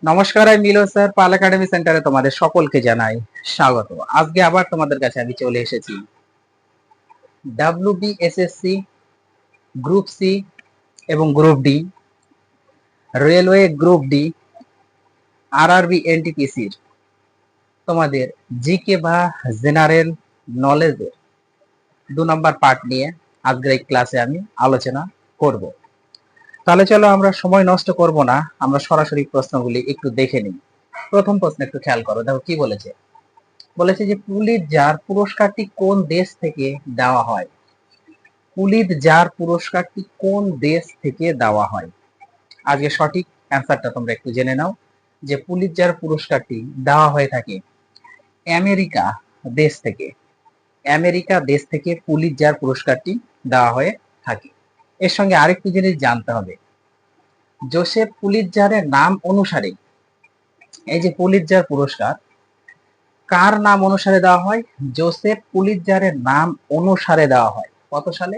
নমস্কার, আমি মিলো স্যার, পাল একাডেমি সেন্টারে তোমাদের সকলকে জানাই স্বাগত। আজকে আবার তোমাদের কাছে আমি চলে এসেছি WBSSC, গ্রুপ সি এবং group D, railway group D, RRB NTPCর তোমাদের জিকে বা জেনারেল নলেজের 2 নম্বর পার্ট নিয়ে আজকের এই ক্লাসে আমি আলোচনা করব। তাহলে চলো আমরা সময় নষ্ট করব না, আমরা সরাসরি প্রশ্নগুলি একটু দেখে নিই। প্রথম প্রশ্ন একটু খেয়াল করো, দেখো কি বলেছে। বলেছে যে পুলিৎজার পুরস্কারটি কোন দেশ থেকে দেওয়া হয়। পুলিৎজার পুরস্কারটি কোন দেশ থেকে দেওয়া হয়? আজকে সঠিক অ্যান্সারটা তোমরা একটু জেনে নাও যে পুলিৎজার পুরস্কারটি দেওয়া হয়ে থাকে আমেরিকা দেশ থেকে। আমেরিকা দেশ থেকে পুলিৎজার পুরস্কারটি দেওয়া হয়ে থাকে। এর সঙ্গে আরেকটি জিনিস জানতে হবে, জোসেফ পুলিৎজারের নাম অনুসারে এই যে পুলিৎজার পুরস্কার কার নাম অনুসারে দেওয়া হয়? জোসেফ পুলিৎজারের নাম অনুসারে দেওয়া হয়। কত সালে?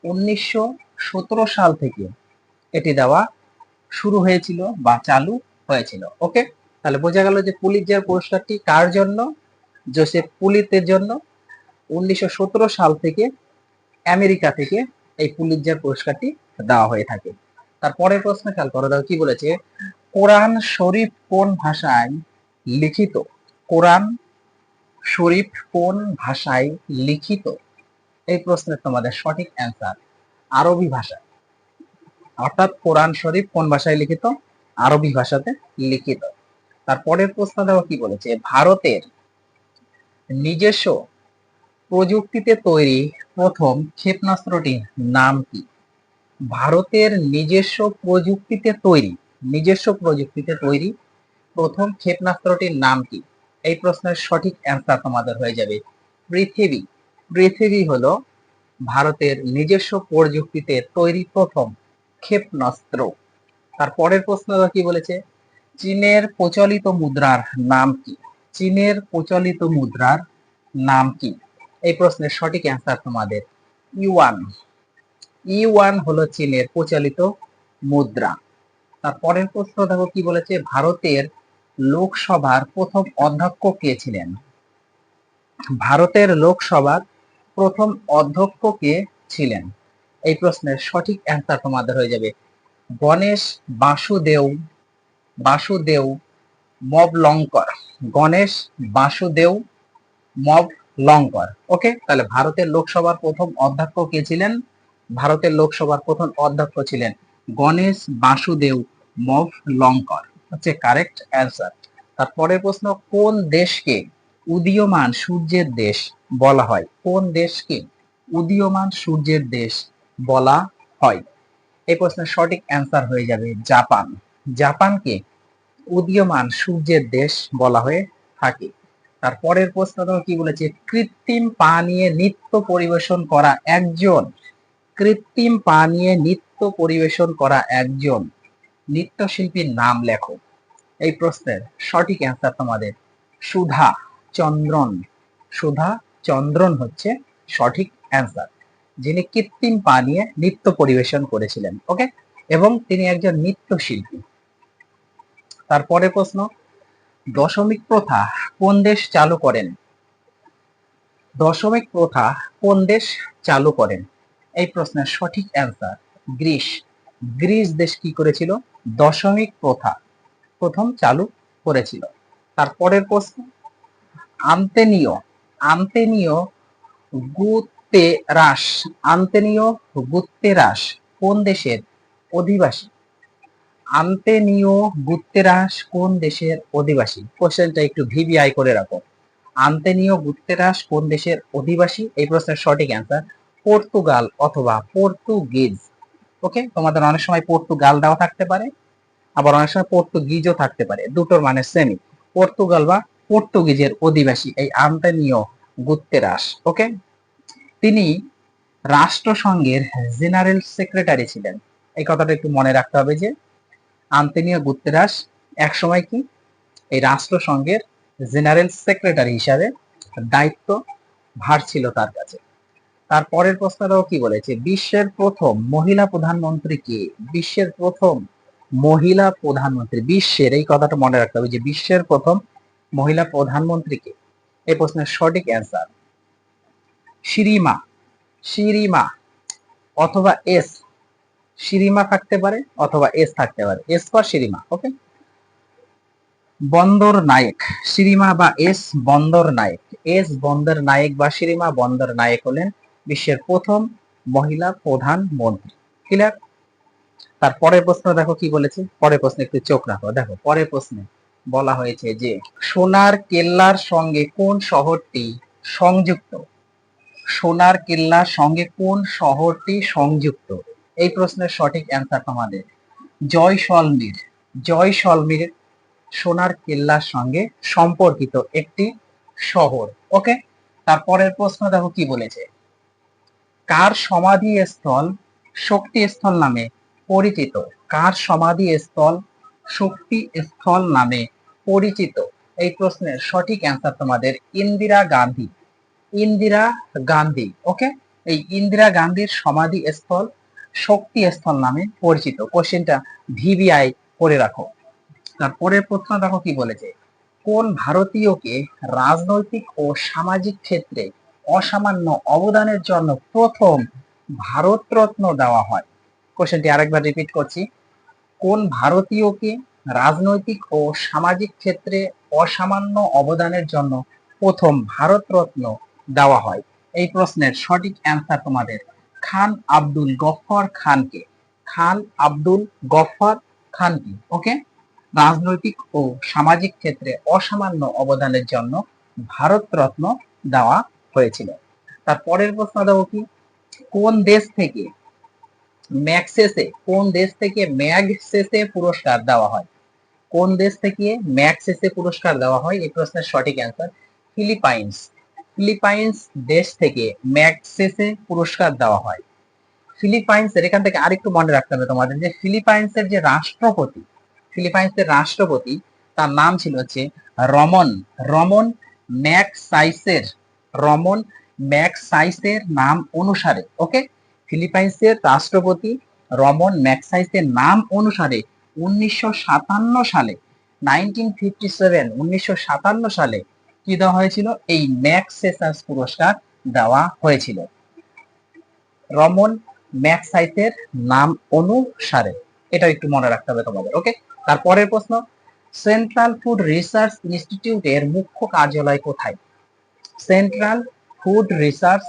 1917 সাল থেকে এটি দেওয়া শুরু হয়েছিল বা চালু হয়েছিল। ওকে, তাহলে বোঝা গেল যে পুলিৎজার পুরস্কারটি কার জন্য? জোসেফ পুলিতের জন্য। 1917 সাল থেকে আমেরিকা থেকে এই পুলিৎজার পুরস্কারটি দেওয়া হয়ে থাকে। তারপরের প্রশ্ন খেয়াল করো, দেখো কি বলেছে। কোরআন শরীফ কোন ভাষায় লিখিত? কোরআন শরীফ কোন ভাষায় লিখিত? এই প্রশ্নের তোমাদের সঠিক অ্যান্সার আরবি ভাষা। অর্থাৎ কোরআন শরীফ কোন ভাষায় লিখিত? আরবি ভাষাতে লিখিত। তারপরের প্রশ্ন দেখো কি বলেছে। ভারতের নিজস্ব প্রযুক্তিতে তৈরি প্রথম ক্ষেপণাস্ত্রটির নাম কি? ভারতের নিজস্ব প্রযুক্তিতে তৈরি প্রথম ক্ষেপণাস্ত্রটির নাম কি? এই প্রশ্নের সঠিক অ্যান্সার তোমাদের হয়ে যাবে পৃথিবী। পৃথিবী হলো ভারতের নিজস্ব প্রযুক্তিতে তৈরি প্রথম ক্ষেপণাস্ত্র। তারপরের প্রশ্ন কি বলেছে। চীনের প্রচলিত মুদ্রার নাম কি? চীনের প্রচলিত মুদ্রার নাম কি? এই প্রশ্নের সঠিক অ্যান্সার তোমাদের ইউয়ান। ইউয়ান হলো চীনের প্রচলিত মুদ্রা। তারপরের প্রশ্ন দেখো কি বলেছে। ভারতের লোকসভার প্রথম অধ্যক্ষ কে ছিলেন? ভারতের লোকসভার প্রথম অধ্যক্ষ কে ছিলেন? এই প্রশ্নের সঠিক অ্যান্সার তোমাদের হয়ে যাবে গণেশ বাসুদেব মবলঙ্কর। গণেশ বাসুদেব মবলঙ্কর। ওকে, তাহলে ভারতের লোকসভার প্রথম অধ্যক্ষ কে ছিলেন? ভারতের লোকসভার প্রথম অধ্যক্ষ ছিলেন গণেশ বাসুদেব মবলঙ্কর, হচ্ছে কারেক্ট অ্যান্সার। তারপরের প্রশ্ন, কোন দেশকে উদীয়মান সূর্যের দেশ বলা হয়? কোন দেশকে উদীয়মান সূর্যের দেশ বলা হয়? এই প্রশ্নের সঠিক অ্যান্সার হয়ে যাবে জাপান। জাপানকে উদীয়মান সূর্যের দেশ বলা হয়ে থাকে। তারপরের প্রশ্ন কি বলেছে। কৃত্রিম পা নিয়ে নৃত্য পরিবেশন করা একজন নৃত্যশিল্পীর নাম লেখো। এই প্রশ্নের সঠিক অ্যান্সার তোমাদের সুধা চন্দ্রন। সুধা চন্দ্রন হচ্ছে সঠিক অ্যান্সার, যিনি কৃত্রিম পা নিয়ে নৃত্য পরিবেশন করেছিলেন। ওকে, এবং তিনি একজন নৃত্যশিল্পী। তারপরে প্রশ্ন, দশমিক প্রথা কোন দেশ চালু করেন? দশমিক প্রথা কোন দেশ চালু করেন? এই প্রশ্নের সঠিক অ্যান্সার গ্রিস। গ্রিস দেশ কি করেছিল? দশমিক প্রথা প্রথম চালু করেছিল। তারপরের প্রশ্ন, Antonio Antonio Guterres Antonio Guterres কোন দেশের অধিবাসী? আন্তেনিও গুতেরাস কোন দেশের অধিবাসী? কোশ্চেনটা একটু ভিভিআই করে রাখো। আন্তেনিও গুতেরাস কোন দেশের অধিবাসী? এই প্রশ্নের সঠিক অ্যান্সার পর্তুগাল অথবা পর্তুগিজ। ওকে, তোমাদের অনেক সময় পর্তুগাল দেওয়া থাকতে পারে, আবার অনেক সময় পর্তুগিজও থাকতে পারে, দুটোর মানে সেমই। পর্তুগাল বা পর্তুগিজের অধিবাসী এই আন্তেনিও গুতেরাস। ওকে, তিনি রাষ্ট্রসংঘের জেনারেল সেক্রেটারি ছিলেন। এই কথাটা একটু মনে রাখতে হবে যে আন্তেনিও গুতেরাস একসময় কি এই রাষ্ট্রসংঘের জেনারেল সেক্রেটারি হিসাবে দায়িত্ব ভার ছিল তার কাছে। তারপরের প্রশ্নটাও কি বলেছে। বিশ্বের প্রথম মহিলা প্রধানমন্ত্রী কে? বিশ্বের প্রথম মহিলা প্রধানমন্ত্রী, বিশ্বের, এই কথাটা মনে রাখতে হবে যে বিশ্বের প্রথম মহিলা প্রধানমন্ত্রীকে? এই প্রশ্নের সঠিক অ্যান্সার শিরিমা। শিরিমা অথবা এস, শিরিমা থাকতে পারে অথবা এস থাকতে পারে, এস ফর শিরিমা। ওকে, বন্দর নায়েক, শিরিমা বা এস বন্দর নায়েক, এস বন্দর নায়েক বা শিরিমা বন্দর নায়েক হলেন বিশ্বের প্রথম মহিলা প্রধানমন্ত্রী। ক্লিয়ার? তার পরের প্রশ্ন দেখো কি বলেছে, পরের প্রশ্নে একটু চোখ রাখো। দেখো পরের প্রশ্নে বলা হয়েছে যে সোনার কেল্লার সঙ্গে কোন শহরটি সংযুক্ত? সোনার কেল্লার সঙ্গে কোন শহরটি সংযুক্ত? এই প্রশ্নের সঠিক অ্যান্সার তোমাদের জয়সলমীর। জয়সলমীর সোনার কেল্লার সঙ্গে সম্পর্কিত একটি শহর। ওকে, তারপরের প্রশ্ন দেখো কি বলেছে, কার সমাধি স্থল শক্তি স্থল নামে পরিচিত? কার সমাধি স্থল শক্তি স্থল নামে পরিচিত? এই প্রশ্নের সঠিক অ্যান্সার তোমাদের ইন্দিরা গান্ধী। ইন্দিরা গান্ধী। ওকে, এই ইন্দিরা গান্ধীর সমাধি স্থল শক্তি স্থল নামে পরিচিত। কোশ্চেনটা ভিভিআই করে রাখো। তারপরের প্রশ্ন দেখো কি বলেছে, কোন ভারতীয়কে রাজনৈতিক ও সামাজিক ক্ষেত্রে অসামান্য অবদানের জন্য প্রথম ভারতরত্ন দেওয়া হয়? কোশ্চেনটি আরেকবার রিপিট করছি, কোন ভারতীয়কে রাজনৈতিক ও সামাজিক ক্ষেত্রে অসামান্য অবদানের জন্য প্রথম ভারতরত্ন দেওয়া হয়? এই প্রশ্নের সঠিক অ্যান্সার তোমাদের খান আব্দুল গফফর খানকে। খান আব্দুল গফফর খানকে। ওকে, রাজনৈতিক ও সামাজিক ক্ষেত্রে অসামান্য অবদানের জন্য ভারতরত্ন দেওয়া হয়েছিল। তার পরের প্রশ্ন দেবো কি, কোন দেশ থেকে ম্যাগসেসে, কোন দেশ থেকে ম্যাগসেসে পুরস্কার দেওয়া হয়? কোন দেশ থেকে ম্যাগসেসে পুরস্কার দেওয়া হয়? এই প্রশ্নের সঠিক অ্যান্সার ফিলিপাইন্স। ফিলিপাইন্স দেশ থেকে ম্যাগসেসে পুরস্কার দেওয়া হয়। ফিলিপাইন্সের, এখান থেকে আরেকটু মনে রাখতে হবে তোমাদের যে ফিলিপাইন্সের যে রাষ্ট্রপতি, ফিলিপাইন্সের রাষ্ট্রপতি তার নাম ছিল হচ্ছে রমন, রমন ম্যাগসাইসের, রমন ম্যাগসাইসের নাম অনুসারে। ওকে, ফিলিপাইন্সের রাষ্ট্রপতি রমন ম্যাগসাইসের নাম অনুসারে 1957 সালে, 1957 সালে কি দেওয়া হয়েছিল? এই ম্যাগসেসাস পুরস্কার দেওয়া হয়েছিল রমন ম্যাগসাইসের নাম অনুসারে। এটা একটু মনে রাখতে হবে তোমাদের। ওকে, তারপরের প্রশ্ন, সেন্ট্রাল ফুড রিসার্চ ইনস্টিটিউটের মুখ্য কার্যালয় কোথায়? সেন্ট্রাল ফুড রিসার্চ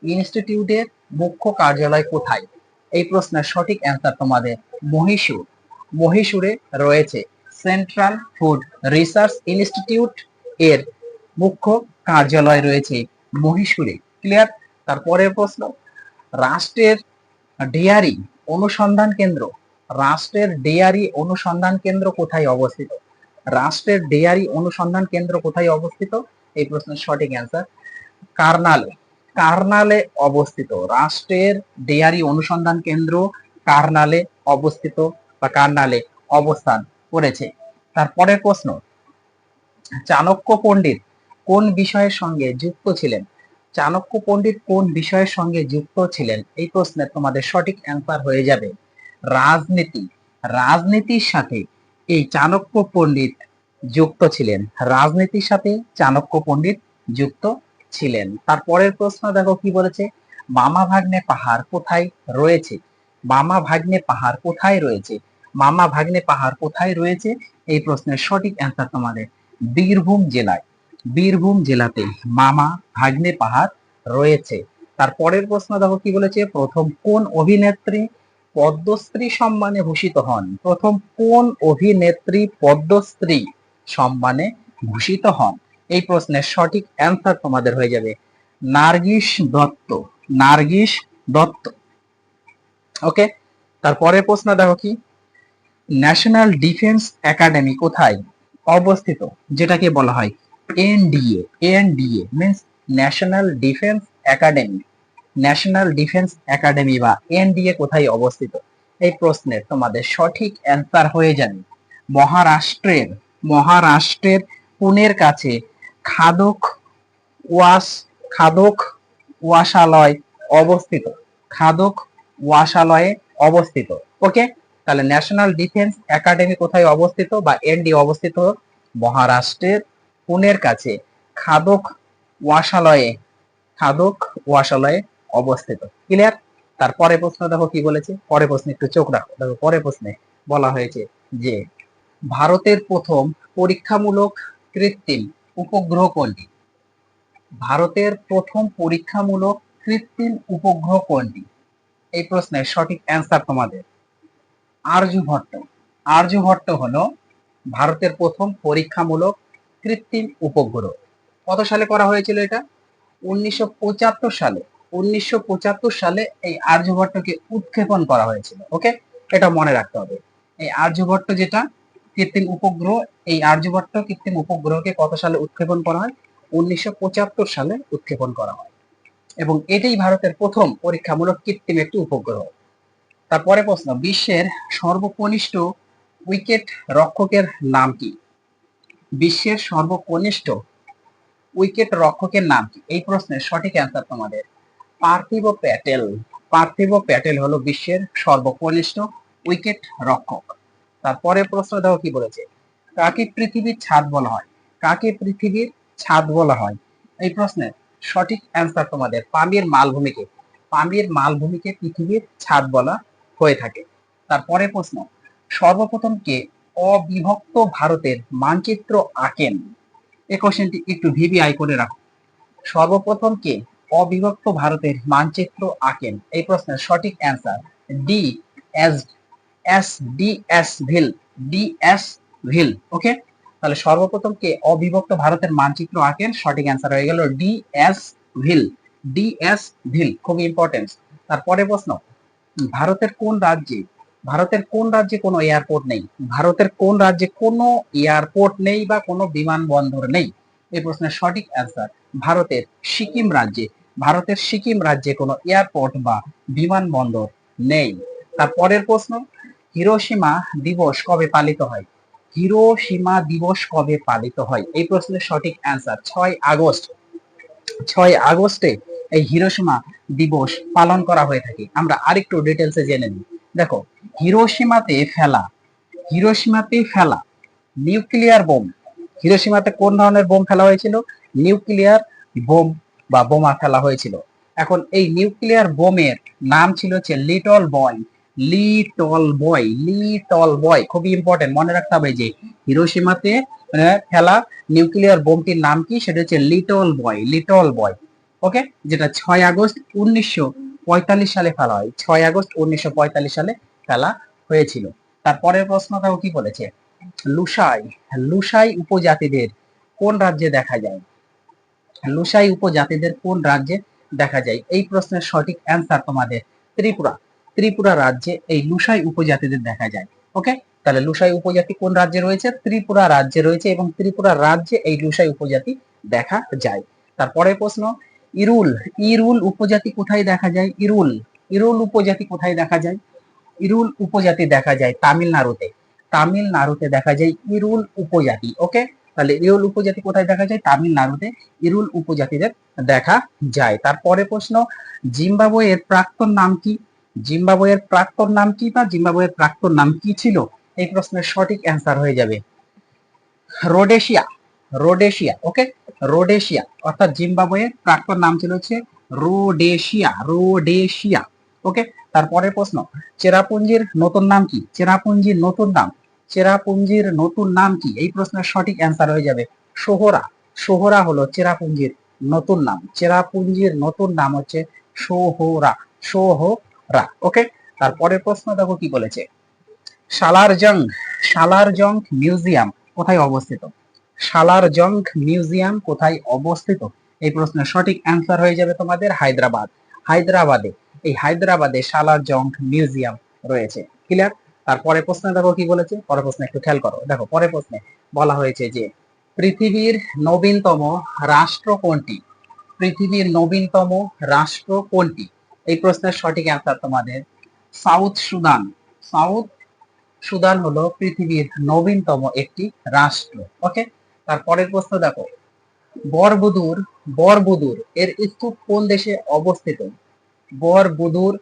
ইনস্টিটিউটের মুখ্য কার্যালয় কোথায়? এই প্রশ্নের সঠিক অ্যান্সার তোমাদের মহীশূর। মহীশূরে রয়েছে সেন্ট্রাল ফুড রিসার্চ ইনস্টিটিউট, এর মুখ্য কার্যালয় রয়েছে মহীশূরে। ক্লিয়ার? তারপরের প্রশ্ন, রাষ্ট্রের ডেয়ারি অনুসন্ধান কেন্দ্র, রাষ্ট্রের ডেয়ারি অনুসন্ধান কেন্দ্র কোথায় অবস্থিত? রাষ্ট্রের ডেয়ারি অনুসন্ধান কেন্দ্র কোথায় অবস্থিত? এই প্রশ্নের সঠিক অ্যান্সার কার্নালে। কার্নালে অবস্থিত রাষ্ট্রের ডেয়ারি অনুসন্ধান কেন্দ্র কার্নালে অবস্থিত বা কার্নালে অবস্থান করেছে। তারপরের প্রশ্ন, চাণক্য পণ্ডিত কোন বিষয়ের সঙ্গে যুক্ত ছিলেন? চাণক্য পণ্ডিত কোন বিষয়ের সঙ্গে যুক্ত ছিলেন? এই প্রশ্নের তোমাদের সঠিক অ্যান্সার হয়ে যাবে রাজনীতি। রাজনীতির সাথে এই চাণক্য পণ্ডিত যুক্ত ছিলেন, রাজনীতির সাথে চাণক্য পণ্ডিত যুক্ত ছিলেন। তারপরের প্রশ্ন দেখো কি বলেছে, মামা ভাগ্নে পাহাড় কোথায় রয়েছে? মামা ভাগ্নে পাহাড় কোথায় রয়েছে? মামা ভাগ্নে পাহাড় কোথায় রয়েছে? এই প্রশ্নের সঠিক অ্যান্সার তোমাদের বীরভূম জেলায়। বীরভূম জেলাতে মামা ভাগ্নে পাহাড় রয়েছে। তারপরের প্রশ্ন দেখো কি বলেছে, প্রথম কোন অভিনেত্রী পদ্মশ্রী সম্মানে ভূষিত হন? প্রথম কোন অভিনেত্রী পদ্মশ্রী সম্মানে ভূষিত হন? এই প্রশ্নের সঠিক অ্যান্সার তোমাদের হয়ে যাবে নার্গিস দত্ত। নার্গিস দত্ত। ওকে, তারপরের প্রশ্ন দেখো কি, ন্যাশনাল ডিফেন্স একাডেমি কোথায় অবস্থিত? যেটাকে বলা হয় NDA. NDA means national defence academy. National defence academy বা এনডিএ কোথায় অবস্থিত? এই প্রশ্নের তোমাদের সঠিক অ্যান্সার হয়ে যাবে মহারাষ্ট্রের, মহারাষ্ট্রের পুনের কাছে খাদক ওয়াস, খাদক ওয়াসালয় অবস্থিত। খাদক ওয়াসালয়ে অবস্থিত। ওকে, তাহলে ন্যাশনাল ডিফেন্স একাডেমি কোথায় অবস্থিত বা এনডি অবস্থিত? মহারাষ্ট্রের পুনের কাছে খাদক ওয়াসালয়ে, খাদক ওয়াসালয়ে অবস্থিত। ক্লিয়ার? তারপরে প্রশ্ন দেখো কি বলেছে, পরে প্রশ্নে একটু চোখ রাখো। দেখো পরে প্রশ্নে বলা হয়েছে যে ভারতের প্রথম পরীক্ষামূলক কৃত্রিম উপগ্রহ কোনটি? ভারতের প্রথম পরীক্ষামূলক কৃত্রিম উপগ্রহ কোনটি? এই প্রশ্নের সঠিক অ্যান্সার তোমাদের আর্যভট্ট। আর্যভট্ট হলো ভারতের প্রথম পরীক্ষামূলক কৃত্রিম উপগ্রহ। কত সালে করা হয়েছিল এটা? 1975 সালে। 1975 সালে এই আর্যভট্টকে উৎক্ষেপণ করা হয়েছিল। ওকে, এটা মনে রাখতে হবে। এই আর্যভট্ট যেটা কৃত্রিম উপগ্রহ, এই আর্যভট্ট কৃত্রিম উপগ্রহকে কত সালে উৎক্ষেপণ করা হয়? 1975 সালে উৎক্ষেপণ করা হয় এবং এটাই ভারতের প্রথম পরীক্ষামূলক কৃত্রিম একটি উপগ্রহ। তারপরে প্রশ্ন, বিশ্বের সর্বকনিষ্ঠ উইকেট রক্ষকের নাম কি? বিশ্বের সর্বকনিষ্ঠ উইকেট রক্ষকের নাম কি? এই প্রশ্নের সঠিক অ্যান্সার তোমাদের পার্থিব প্যাটেল। পার্থিব প্যাটেল হলো বিশ্বের সর্বকনিষ্ঠ উইকেট রক্ষক। তারপরে প্রশ্ন দেখো কি বলেছে, কাকে পৃথিবীর ছাদ বলা হয়? কাকে পৃথিবীর ছাদ বলা হয়? এই প্রশ্নের সঠিক অ্যান্সার তোমাদের পামির মালভূমিকে। পামির মালভূমিকে পৃথিবীর ছাদ বলা হয়ে থাকে। তারপরে প্রশ্ন, সর্বপ্রথম কে অবিভক্ত ভারতের মানচিত্র আঁকেন? এই কোশ্চেনটি একটু ভিভিআই করে রাখো। সর্বপ্রথম কে অবিভক্ত ভারতের মানচিত্র আঁকেন? এই প্রশ্নের সঠিক answer D S S D S ভিল। ডি এস ভিল। ওকে, তাহলে সর্বপ্রথম কে অবিভক্ত ভারতের মানচিত্র আঁকেন? সঠিক অ্যান্সার হয়ে গেল ডি এস ভিল। ডি এস ভিল, খুবই ইম্পর্টেন্ট। তারপরে প্রশ্ন, ভারতের কোন রাজ্যে, ভারতের কোন রাজ্যে কোনো এয়ারপোর্ট নেই? ভারতের কোন রাজ্যে কোনো এয়ারপোর্ট নেই বা কোনো বিমানবন্দর নেই? এই প্রশ্নের সঠিক অ্যান্সার ভারতের সিকিম রাজ্যে। ভারতের সিকিম রাজ্যে কোনো এয়ারপোর্ট বা বিমানবন্দর নেই। তারপরের প্রশ্ন, হিরোশিমা দিবস কবে পালিত হয়? হিরোশিমা দিবস কবে পালিত হয়? এই প্রশ্নের সঠিক অ্যান্সার 6 আগস্ট। 6 আগস্টে এই হিরোশিমা দিবস পালন করা হয়ে থাকে। আমরা আরেকটু ডিটেলসে জেনে নিই। দেখো, হিরোশিমাতে ফেলা, হিরোশিমাতে ফেলা নিউক্লিয়ার বোম। হিরোশিমাতে কোন ধরনের বোম ফেলা হয়েছিল? নিউক্লিয়ার বোম বা বোমা ফেলা হয়েছিল। এখন এই নিউক্লিয়ার বোমের নাম ছিল হচ্ছে little boy. Little boy, little boy, খুবই ইম্পর্টেন্ট, মনে রাখতে হবে যে হিরোশিমাতে ফেলা নিউক্লিয়ার বোমটির নাম কি? সেটা হচ্ছে লিটল বয়। Little boy. ওকে, যেটা 6 আগস্ট 1945 সালে ফেলা হয়। 6 আগস্ট 1945 সালে ফেলা হয়েছিল। তারপরের প্রশ্নটাও কি বলেছে, লুসাই, লুসাই উপজাতিদের কোন রাজ্যে দেখা যায়? লুসাই উপজাতিদের কোন রাজ্যে দেখা যায়? এই প্রশ্নের সঠিক অ্যান্সার তোমাদের ত্রিপুরা। ত্রিপুরা রাজ্যে এই লুসাই উপজাতিদের দেখা যায়। ওকে, তাহলে লুসাই উপজাতি কোন রাজ্যে রয়েছে? ত্রিপুরা রাজ্যে রয়েছে এবং ত্রিপুরা রাজ্যে এই লুসাই উপজাতি দেখা যায়। তারপরে প্রশ্ন, ইরুল, ইরুল উপজাতি কোথায় দেখা যায়? ইরুল, ইরুল উপজাতি কোথায় দেখা যায়? ইরুল উপজাতি দেখা যায় তামিলনাড়ুতে। তামিলনাড়ুতে দেখা যায় ইরুল উপজাতি। ওকে, তাহলে ইরুল উপজাতি কোথায় দেখা যায়? তামিলনাড়ুতে ইরুল উপজাতিদের দেখা যায়। তারপরে প্রশ্ন, জিম্বাবুয়ের প্রাক্তন নাম কি? জিম্বাবুয়ের প্রাক্তন নাম কি বা জিম্বাবুয়ের প্রাক্তন নাম কি ছিল? এই প্রশ্নের সঠিক অ্যান্সার হয়ে যাবে রোডেশিয়া। রোডেশিয়া। ওকে, রোডেশিয়া, অর্থাৎ জিম্বাবুয়ের প্রাক্তন নাম ছিল হচ্ছে রোডেশিয়া। রোডেশিয়া। ওকে, তারপরে প্রশ্ন, চেরাপুঞ্জির নতুন নাম কি? চেরাপুঞ্জির নতুন নাম, চেরাপুঞ্জির নতুন নাম কি? এই প্রশ্নের সঠিক অ্যান্সার হয়ে যাবে সোহরা। সোহরা হলো চেরাপুঞ্জির নতুন নাম। চেরাপুঞ্জির নতুন নাম হচ্ছে সোহরা। সোহরা। ওকে, তারপরে প্রশ্ন দেখো কি বলেছে, সালারজং, সালারজং মিউজিয়াম কোথায় অবস্থিত? সালারজং মিউজিয়াম কোথায় অবস্থিত? এই প্রশ্নের সঠিক অ্যান্সার হয়ে যাবে তোমাদের হায়দ্রাবাদ। হায়দ্রাবাদে, এই হায়দ্রাবাদে সালারজং মিউজিয়াম রয়েছে। ক্লিয়ার? তারপরে প্রশ্ন দেখো কি বলেছে, পরের প্রশ্ন একটু খেয়াল করো। দেখো পরের প্রশ্নে বলা হয়েছে যে পৃথিবীর নবীনতম রাষ্ট্র কোনটি? পৃথিবীর নবীনতম রাষ্ট্র কোনটি? এই প্রশ্নের সঠিক অ্যান্সার তোমাদের সাউথ সুদান। সাউথ সুদান হলো পৃথিবীর নবীনতম একটি রাষ্ট্র। ওকে, তারপরের প্রশ্ন দেখো, বরবুদুর, বরবুদুর এর স্তূপ কোন দেশে অবস্থিত? বরবুদুর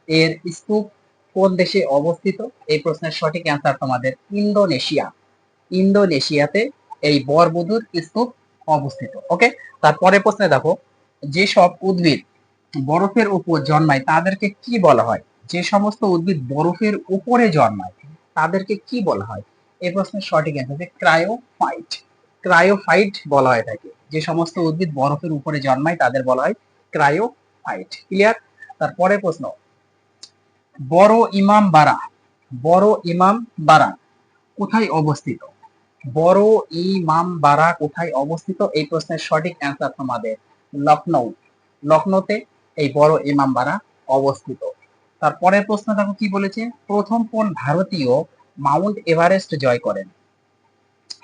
এর স্তূপ কোন দেশে অবস্থিত? এই প্রশ্নের সঠিক অ্যান্সার তোমাদের ইন্দোনেশিয়া। ইন্দোনেশিয়াতে এই বরবুদুর স্তূপ অবস্থিত। ওকে, তারপরে প্রশ্নে দেখো, যেসব উদ্ভিদ বরফের উপর জন্মায় তাদেরকে কি বলা হয়? যে সমস্ত উদ্ভিদ বরফের উপরে জন্মায় তাদেরকে কি বলা হয়? এই প্রশ্নের সঠিক অ্যান্সার ক্রায়োফাইট। ক্রায়োফাইট বলা হয় থাকে। যে সমস্ত উদ্ভিদ বরফের উপরে জন্মায় তাদের বলা হয় ক্রায়োফাইট। ক্লিয়ার? তারপরে প্রশ্ন, বড় ইমাম বাড়া, বড় ইমাম বাড়া কোথায় অবস্থিত? বড় ইমাম বাড়া কোথায় অবস্থিত? এই প্রশ্নের সঠিক অ্যান্সার তোমাদের লখনৌ। লখনৌতে এই বড় ইমাম বাড়া অবস্থিত। তারপরের প্রশ্ন দেখো কি বলেছে, প্রথম কোন ভারতীয় মাউন্ট এভারেস্ট জয় করেন?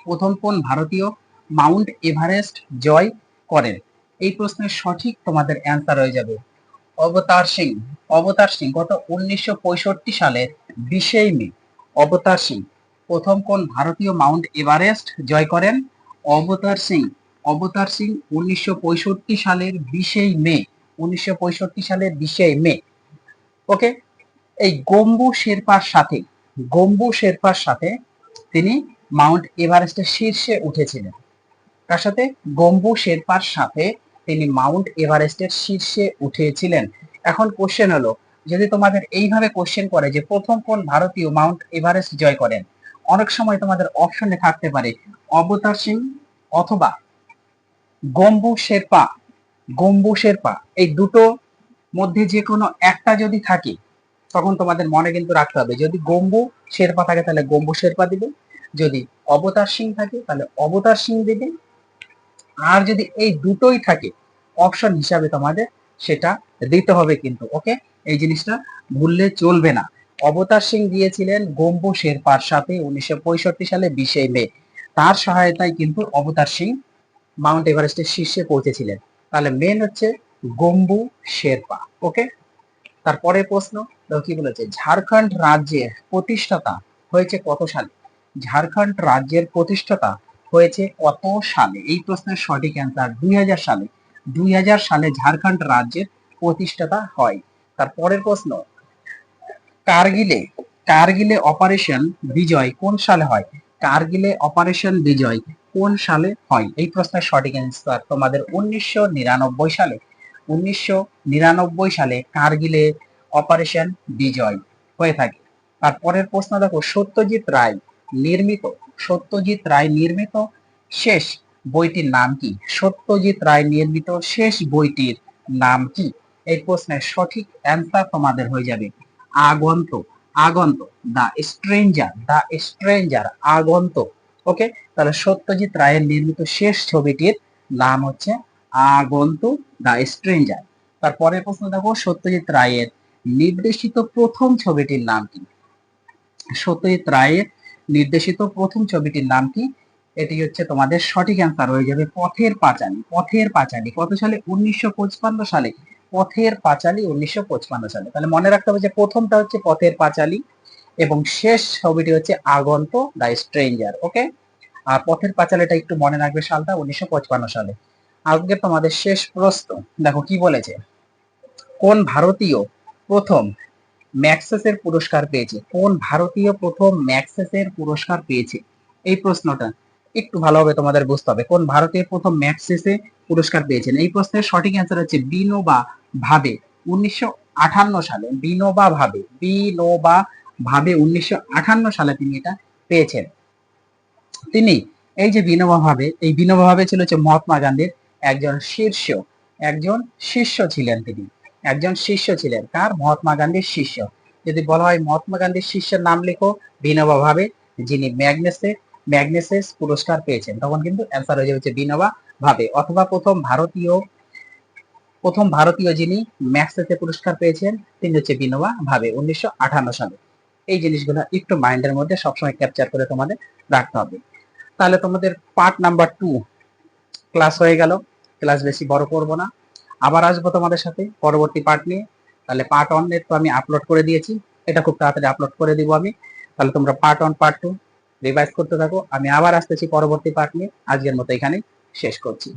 প্রথম কোন ভারতীয় মাউন্ট এভারেস্ট জয় করেন? এই প্রশ্নের সঠিক তোমাদের অ্যান্সার হয়ে যাবে অবতার সিং। অবতার সিং গত 1965 সালের 20 মে অবতার সিং প্রথম কোন ভারতীয় মাউন্ট এভারেস্ট জয় করেন? অবতার সিং। অবতার সিং 1965 সালের 20 মে। 1965 সালের 20 মে। ওকে, এই গম্বু শেরপার সাথে, গম্বু শেরপার সাথে তিনি মাউন্ট এভারেস্টের শীর্ষে উঠেছিলেন। তার সাথে গম্বু শেরপার সাথে তিনি মাউন্ট এভারেস্টের শীর্ষে উঠেছিলেন। এখন কোশ্চেন হলো, যদি তোমাদের এইভাবে কোশ্চেন করে যে প্রথম কোন ভারতীয় মাউন্ট এভারেস্ট জয় করেন, অনেক সময় তোমাদের অপশনে থাকতে পারে অবতার সিং অথবা গম্বু শেরপা। গম্বু শেরপা এই দুটো মধ্যে যে কোনো একটা যদি থাকে তখন তোমাদের মনে কিন্তু রাখতে হবে, যদি গম্বু শেরপা থাকে তাহলে গম্বু শেরপা দিবে, যদি অবতার সিং থাকে তাহলে অবতার সিং দেবে, আর যদি এই দুটোই থাকে অপশন হিসাবে তোমাদের সেটা দিতে হবে কিন্তু। ওকে, এই জিনিসটা ভুললে চলবে না। অবতার সিং দিয়েছিলেন গম্বু শেরপার সাথে 1965 সালে 20 মে। তার সহায়তায় কিন্তু অবতার সিং মাউন্ট এভারেস্টের শীর্ষে পৌঁছেছিলেন। তাহলে মেন হচ্ছে গম্বু শেরপা। ওকে, তারপরে প্রশ্ন কি বলেছে, ঝাড়খণ্ড রাজ্যের প্রতিষ্ঠাতা হয়েছে কত সালে? ঝাড়খণ্ড রাজ্যের প্রতিষ্ঠাতা হয়েছে কত সালে? এই প্রশ্নের সঠিক অ্যান্সার 2000 সালে। 2000 সালে ঝাড়খণ্ড রাজ্যের প্রতিষ্ঠাতা হয়। তারপরের প্রশ্ন, কার্গিলে, কার্গিলে অপারেশন বিজয় কোন সালে হয়? কার্গিলে অপারেশন বিজয় কোন সালে হয়? এই প্রশ্নের সঠিক অ্যান্সার তোমাদের 1999 সালে। 1999 সালে কার্গিলে অপারেশন বিজয় হয়ে থাকে। তারপরের প্রশ্ন দেখো, সত্যজিৎ রায় নির্মিত, সত্যজিৎ রায় নির্মিত শেষ বইটির নাম কি? সত্যজিৎ রায় নির্মিত শেষ বইটির নাম কি? এই প্রশ্নের সঠিক অ্যান্সার তোমাদের হয়ে যাবে আগন্তুক। আগন্তুক, দা স্ট্রেঞ্জার, দা স্ট্রেঞ্জার, আগন্তুক। ওকে, তাহলে সত্যজিৎ রায়ের নির্মিত শেষ ছবিটির নাম হচ্ছে আগন্তুক, দা স্ট্রেঞ্জার। তারপরের প্রশ্ন দেখো, সত্যজিৎ রায়ের নির্দেশিত প্রথম ছবিটির নাম কি? সত্যজিৎ রায়ের নির্দেশিত প্রথম ছবিটির নাম কি? এটি হচ্ছে তোমাদের সঠিক অ্যান্সার হয়ে যাবে পথের পাঁচালী। পথের পাঁচালী কত সালে? 1955 সালে। পথের পাঁচালী 1955 সালে। তাহলে মনে রাখতে হবে যে প্রথমটা হচ্ছে পথের পাঁচালী এবং শেষ ছবিটি হচ্ছে আগন্তুক, দ্য স্ট্রেঞ্জার। ওকে, আর পথের পাঁচালীটা একটু মনে রাখবে সালটা 1955 সালে। আজকে তোমাদের শেষ প্রশ্ন দেখো কি বলেছে, কোন ভারতীয় প্রথম ম্যাগসেসের পুরস্কার পেয়েছে? কোন ভারতীয় প্রথম ম্যাগসেসের পুরস্কার পেয়েছে? এই প্রশ্নটা একটু ভালোভাবে তোমাদের বুঝতে হবে, কোন ভারতীয় প্রথম ম্যাগসেসে পুরস্কার পেয়েছেন? এই প্রশ্নের সঠিক অ্যান্সার হচ্ছে বিনোবা ভাবে। 1958 সালে বিনোবা ভাবে, বিনোবা ভাবে 1958 সালে তিনি এটা পেয়েছেন। তিনি এই যে বিনোবা ভাবে, এই বিনোবা ভাবে ছিল হচ্ছে মহাত্মা গান্ধীর একজন শীর্ষ, একজন শিষ্য ছিলেন। তিনি একজন শিষ্য ছিলেন। কার? মহাত্মা গান্ধীর শিষ্য। যদি বলা হয় মহাত্মা গান্ধীর শিষ্যের নাম লেখো বিনোবা ভাবে, যিনি ম্যাগনেসেস পুরস্কার পেয়েছেন, তখন কিন্তু অ্যান্সার হয়ে যাচ্ছে বিনোবা ভাবে। অথবা প্রথম ভারতীয় যিনি ম্যাগসেসে পুরস্কার পেয়েছেন তিনি হচ্ছে বিনোবা ভাবে 1958 সালে। এই জিনিসগুলো একটু মাইন্ডের মধ্যে সবসময় ক্যাপচার করে তোমাদের রাখতে হবে। তাহলে তোমাদের পার্ট নাম্বার 2 ক্লাস হয়ে গেল। ক্লাস বেশি বড় করব না, আবার আসবো তোমাদের সাথে পরবর্তী পার্ট নিয়ে। তাহলে পার্ট 1 এর তো আমি আপলোড করে দিয়েছি, এটা খুব তাড়াতাড়ি আপলোড করে দিব আমি। তাহলে তোমরা পার্ট 1 পার্ট 2 রিভাইজ করতে থাকো। আমি আবার আসতেছি পরবর্তী পার্ট নিয়ে। আজকের মতো এখানেই শেষ করছি।